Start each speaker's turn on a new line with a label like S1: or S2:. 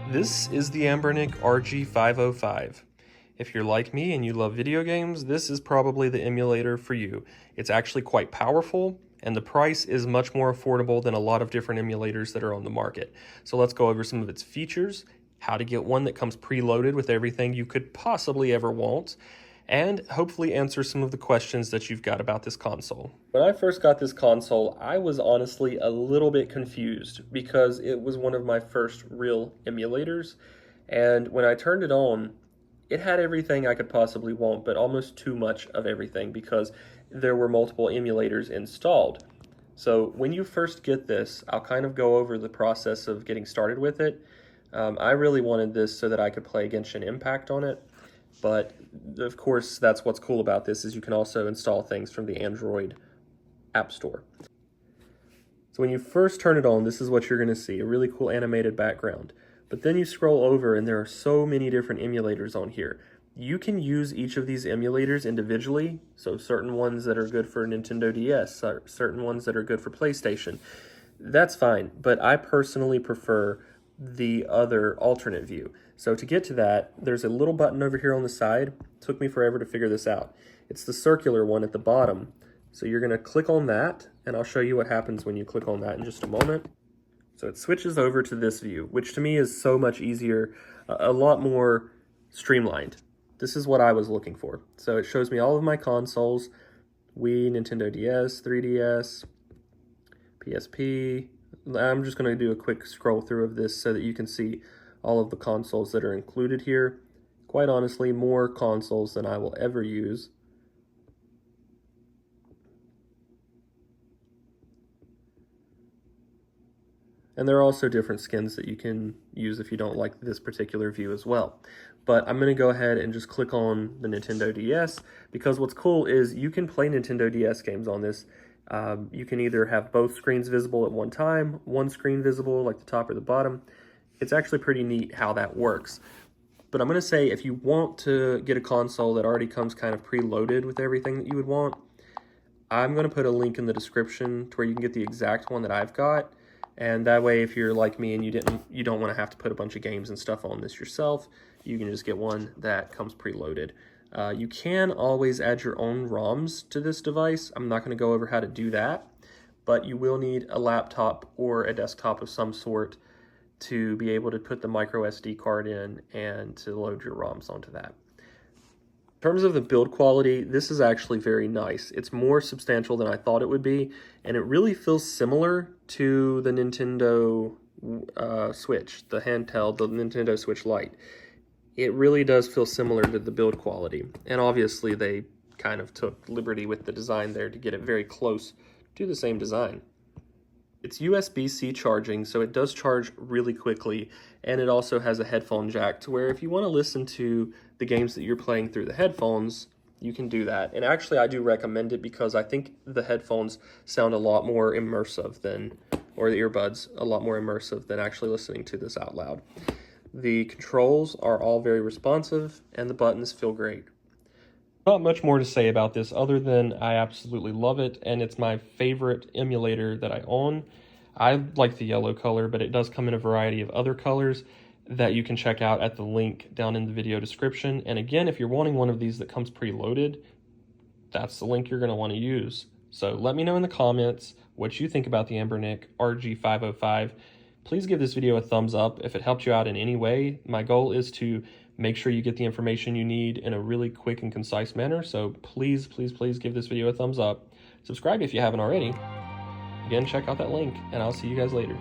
S1: This is the Anbernic RG505. If you're like me and you love video games, this is probably the emulator for you. It's actually quite powerful, and the price is much more affordable than a lot of different emulators that are on the market. So let's go over some of its features, how to get one that comes preloaded with everything you could possibly ever want, and hopefully answer some of the questions that you've got about this console. When I first got this console, I was honestly a little bit confused because it was one of my first real emulators, and when I turned it on, it had everything I could possibly want, but almost too much of everything because there were multiple emulators installed. So when you first get this, I'll kind of go over the process of getting started with it. I really wanted this so that I could play Genshin Impact on it. But of course, that's what's cool about this, is you can also install things from the Android App Store. So when you first turn it on, this is what you're going to see, a really cool animated background. But then you scroll over and there are so many different emulators on here. You can use each of these emulators individually, so certain ones that are good for Nintendo DS, certain ones that are good for PlayStation. That's fine, but I personally prefer the other alternate view. So to get to that, there's a little button over here on the side. It took me forever to figure this out. It's the circular one at the bottom. So you're going to click on that, and I'll show you what happens when you click on that in just a moment. So it switches over to this view, which to me is so much easier, a lot more streamlined. This is what I was looking for. So it shows me all of my consoles: Wii, Nintendo DS, 3DS, PSP. I'm just going to do a quick scroll through of this so that you can see all of the consoles that are included here. Quite honestly, more consoles than I will ever use. And there are also different skins that you can use if you don't like this particular view as well. But I'm going to go ahead and just click on the Nintendo DS, because what's cool is you can play Nintendo DS games on this. You can either have both screens visible at one time, one screen visible like the top or the bottom. It's actually pretty neat how that works. But I'm going to say, if you want to get a console that already comes kind of preloaded with everything that you would want, I'm going to put a link in the description to where you can get the exact one that I've got. And that way, if you're like me and you don't want to have to put a bunch of games and stuff on this yourself, you can just get one that comes preloaded. You can always add your own ROMs to this device. I'm not going to go over how to do that, but you will need a laptop or a desktop of some sort to be able to put the micro SD card in and to load your ROMs onto that. In terms of the build quality, this is actually very nice. It's more substantial than I thought it would be, and it really feels similar to the Nintendo Switch, the handheld, the Nintendo Switch Lite. It really does feel similar to the build quality, and obviously they kind of took liberty with the design there to get it very close to the same design. It's USB-C charging, so it does charge really quickly, and it also has a headphone jack to where if you want to listen to the games that you're playing through the headphones, you can do that. And actually, I do recommend it because I think the headphones sound a lot more immersive than, or the earbuds, a lot more immersive than actually listening to this out loud. The controls are all very responsive, and the buttons feel great. Not much more to say about this other than I absolutely love it, and it's my favorite emulator that I own. I like the yellow color, but it does come in a variety of other colors that you can check out at the link down in the video description. And again, if you're wanting one of these that comes preloaded, that's the link you're going to want to use. So let me know in the comments what you think about the Anbernic RG505. Please give this video a thumbs up if it helped you out in any way. My goal is to make sure you get the information you need in a really quick and concise manner. So please, please, please give this video a thumbs up. Subscribe if you haven't already. Again, check out that link, and I'll see you guys later.